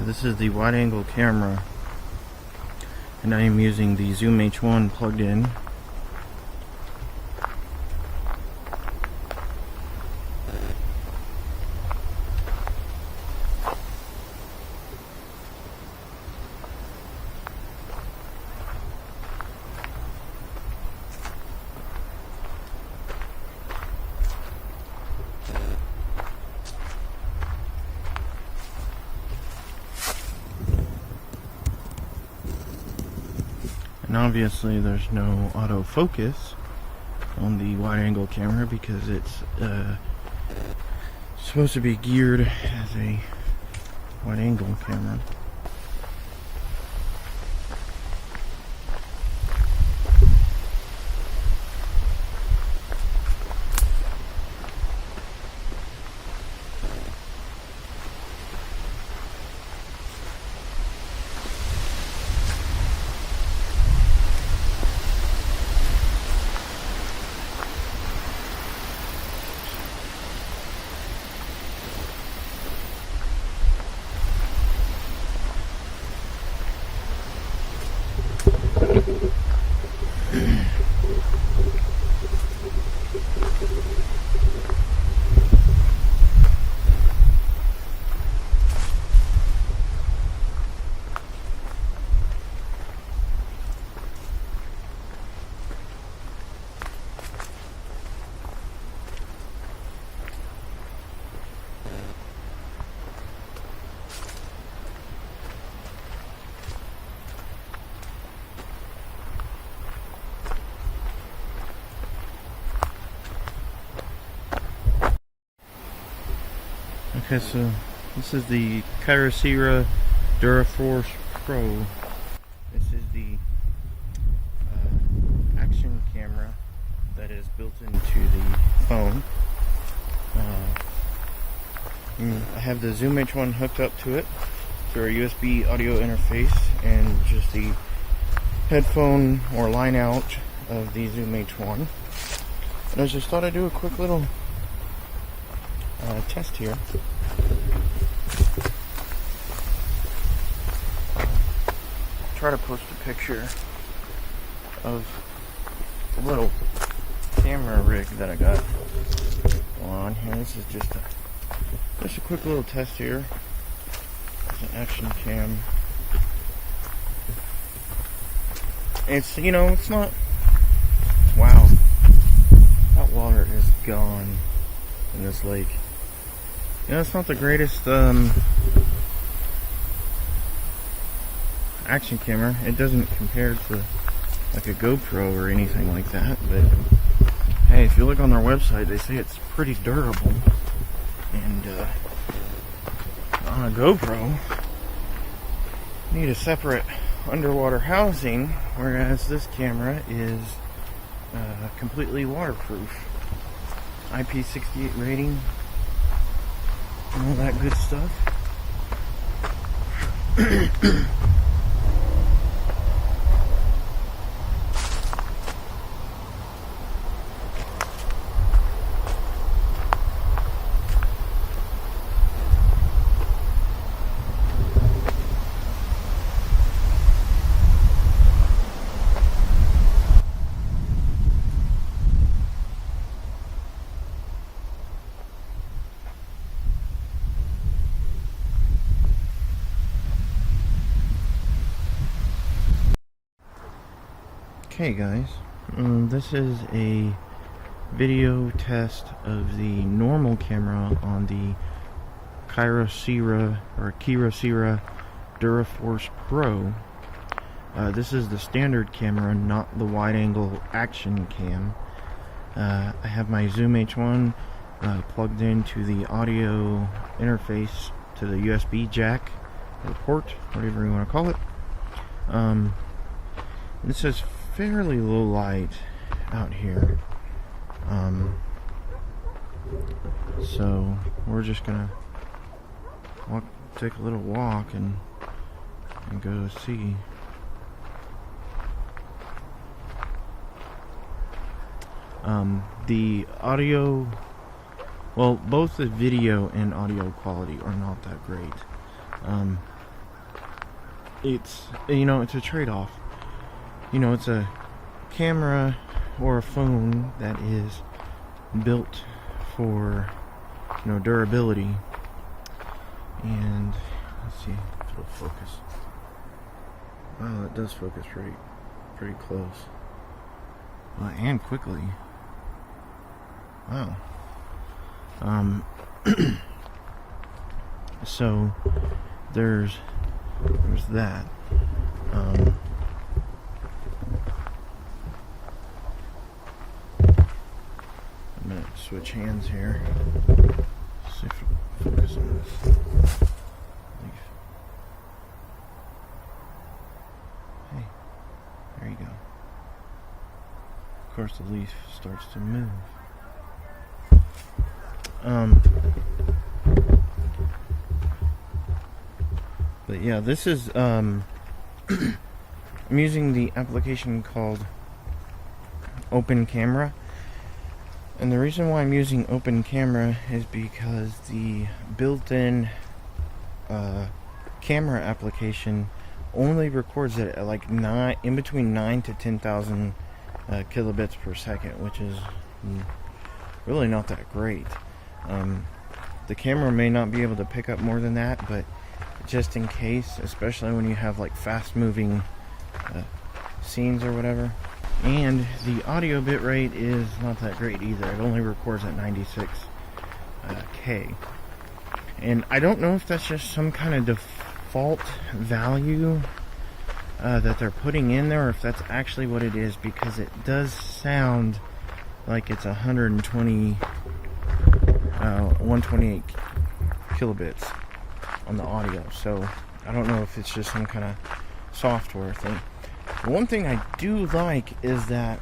This is the wide angle camera, and I am using the Zoom H1 plugged in. And obviously there's no autofocus on the wide angle camera because it's supposed to be geared as a wide angle camera. Okay, so this is the Kyocera Duraforce Pro. This is the action camera that is built into the phone. I have the Zoom H1 hooked up to it through a USB audio interface and just the headphone or line out of the Zoom H1. And I just thought I'd do a quick little test here. Try to post a picture of the little camera rig that I got on here. This is just a quick little test here. It's an action cam. It's, you know, it's not, wow, that water is gone in this lake. You know, it's not the greatest action camera. It doesn't compare to like a GoPro or anything like that, but hey, if you look on their website, they say it's pretty durable. And on a GoPro, you need a separate underwater housing, whereas this camera is completely waterproof. IP68 rating and all that good stuff. Okay guys, this is a video test of the normal camera on the Kyocera Duraforce Pro. This is the standard camera, not the wide angle action cam. I have my Zoom H1 plugged into the audio interface to the USB jack or port, whatever you want to call it. This is fairly low light out here, so we're just gonna take a little walk and go see. The audio, well, both the video and audio quality are not that great. it's, you know, it's a trade-off. You know, it's a camera or a phone that is built for, you know, durability. And let's see if it'll focus. Wow, it does focus pretty close. And quickly. Wow. So there's that. I'm gonna switch hands here. See if it'll focus on this leaf. Hey, there you go. Of course, the leaf starts to move. But yeah, this is I'm using the application called Open Camera, and the reason why I'm using Open Camera is because the built-in camera application only records it at like in between 9 to 10,000 kilobits per second, which is really not that great. The camera may not be able to pick up more than that, but just in case, especially when you have like fast moving scenes or whatever. And the audio bitrate is not that great either. It only records at 96K. And I don't know if that's just some kind of default value that they're putting in there, or if that's actually what it is, because it does sound like it's 128 kilobits on the audio. So I don't know if it's just some kind of software thing. The one thing I do like is that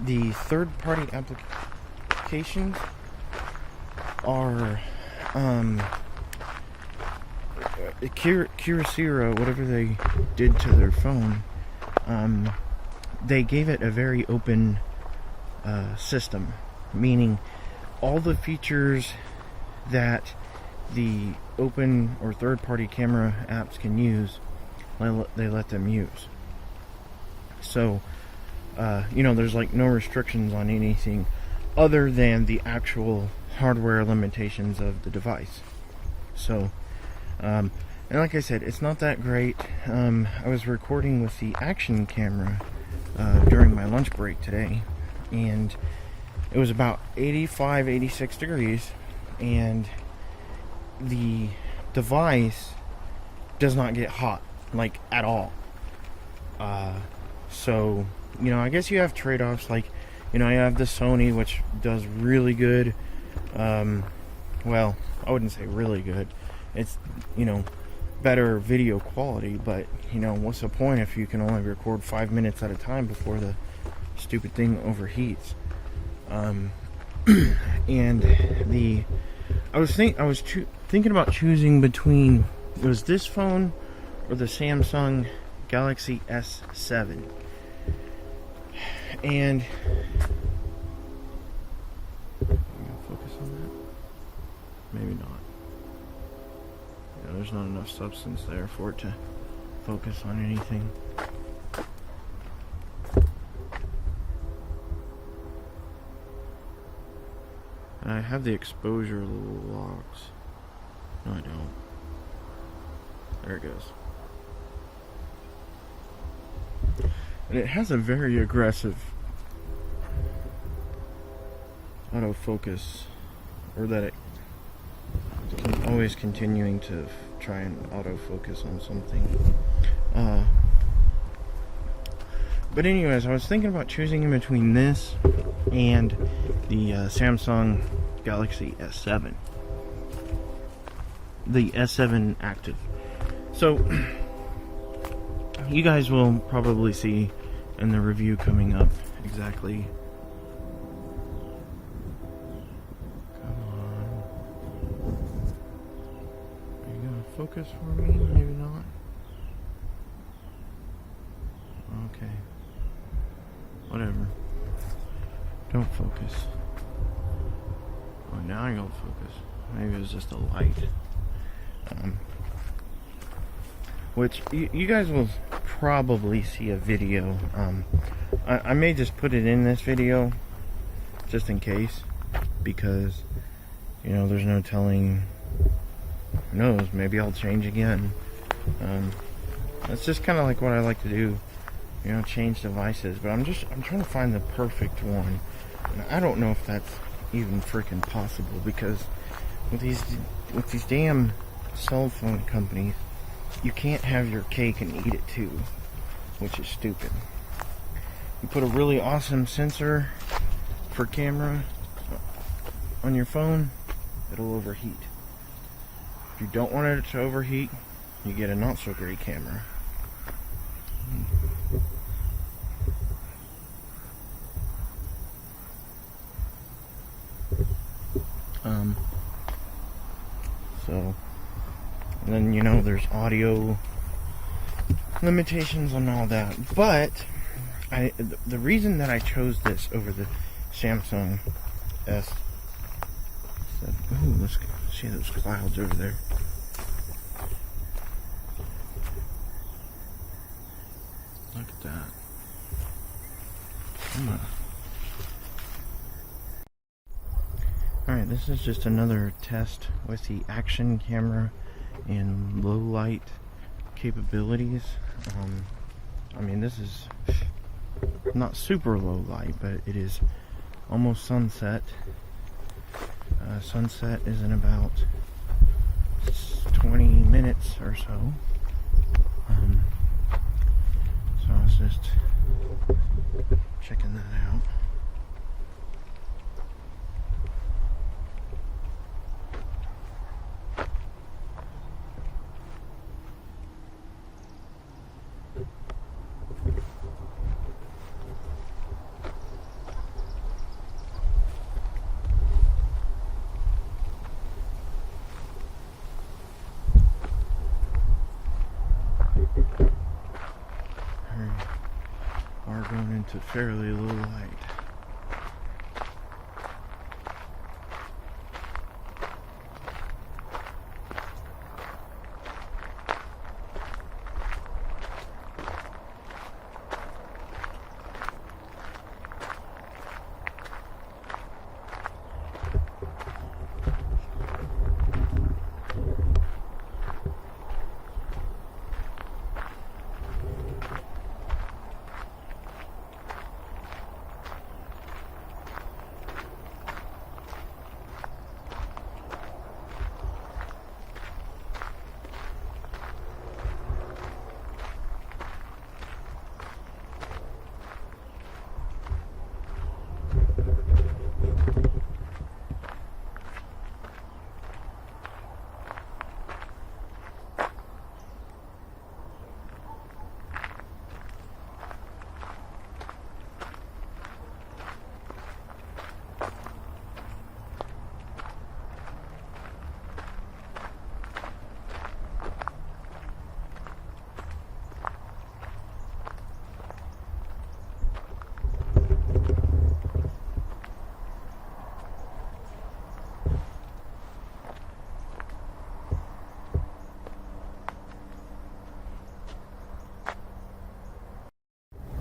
the third-party applications are Kyocera, whatever they did to their phone, they gave it a very open system, meaning all the features that the open or third-party camera apps can use, they let them use. So, you know, there's like no restrictions on anything other than the actual hardware limitations of the device. So, and like I said, it's not that great. I was recording with the action camera during my lunch break today, and it was about 85, 86 degrees, and the device does not get hot, like, at all. So, you know, I guess you have trade-offs, like, you know, you have the Sony, which does really good. Well, I wouldn't say really good. It's, you know, better video quality, but, you know, what's the point if you can only record 5 minutes at a time before the stupid thing overheats? And I was thinking about choosing between, it was this phone or the Samsung Galaxy S7. And focus on that? Maybe not. Yeah, there's not enough substance there for it to focus on anything. And I have the exposure locks. No, I don't. There it goes. And it has a very aggressive autofocus, or that it always continuing to try and autofocus on something. But anyways, I was thinking about choosing in between this and the Samsung Galaxy S7. The S7 Active. So, you guys will probably see in the review coming up exactly. Come on. Are you gonna focus for me? Maybe not. Okay. Whatever. Don't focus. Oh, now you'll focus. Maybe it was just a light. which you guys will probably see a video. I may just put it in this video just in case, because you know there's no telling. Who knows? Maybe I'll change again. That's just kind of like what I like to do, you know, change devices. But I'm trying to find the perfect one, and I don't know if that's even freaking possible, because with these damn cell phone companies, you can't have your cake and eat it too, which is stupid. You put a really awesome sensor for camera on your phone, it'll overheat. If you don't want it to overheat, you get a not so great camera. So, and then, you know, there's audio limitations and all that. But the reason that I chose this over the Samsung S7, ooh, let's see those clouds over there. Look at that. Alright, this is just another test with the action camera and low light capabilities. I mean, this is not super low light, but it is almost sunset. Sunset is in about 20 minutes or so. So I was just checking that out. Are going into fairly low light.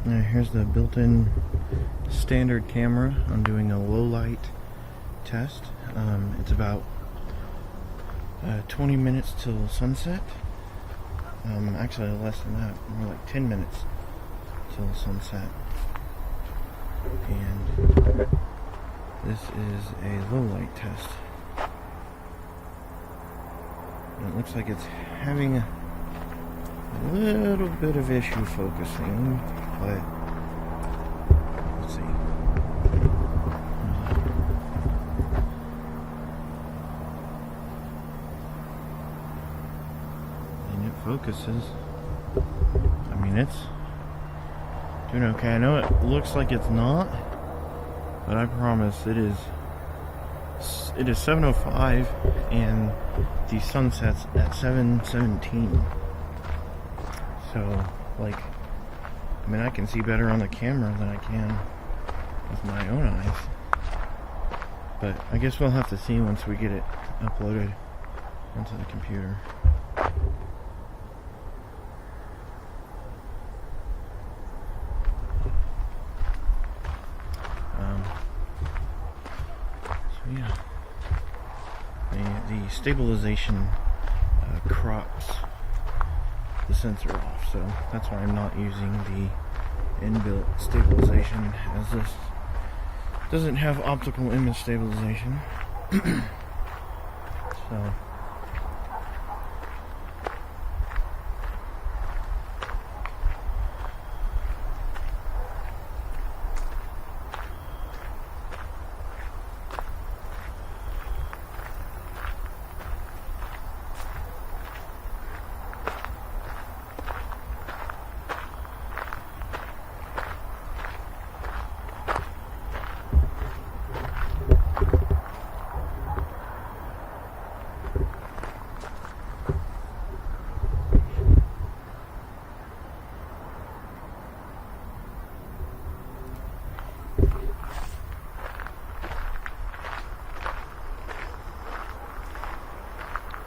Now here's the built-in standard camera. I'm doing a low light test. It's about 20 minutes till sunset. Actually less than that, more like 10 minutes till sunset. And this is a low light test. And it looks like it's having a little bit of issue focusing, but let's see. And it focuses. I mean, it's doing okay. I know it looks like it's not, but I promise it is 7:05 and the sun sets at 7:17. So, like, I mean, I can see better on the camera than I can with my own eyes. But I guess we'll have to see once we get it uploaded onto the computer. stabilization crops the sensor off, so that's why I'm not using the inbuilt stabilization, as this doesn't have optical image stabilization. So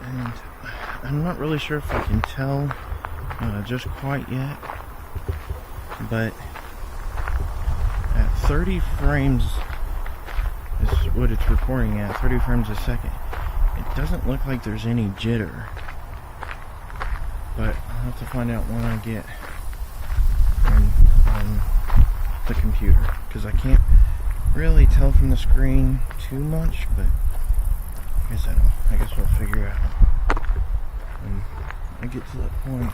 and I'm not really sure if I can tell just quite yet, but at 30 frames is what it's recording at, 30 frames a second. It doesn't look like there's any jitter, but I'll have to find out when I get on the computer, because I can't really tell from the screen too much, but I guess we'll figure out when I get to that point.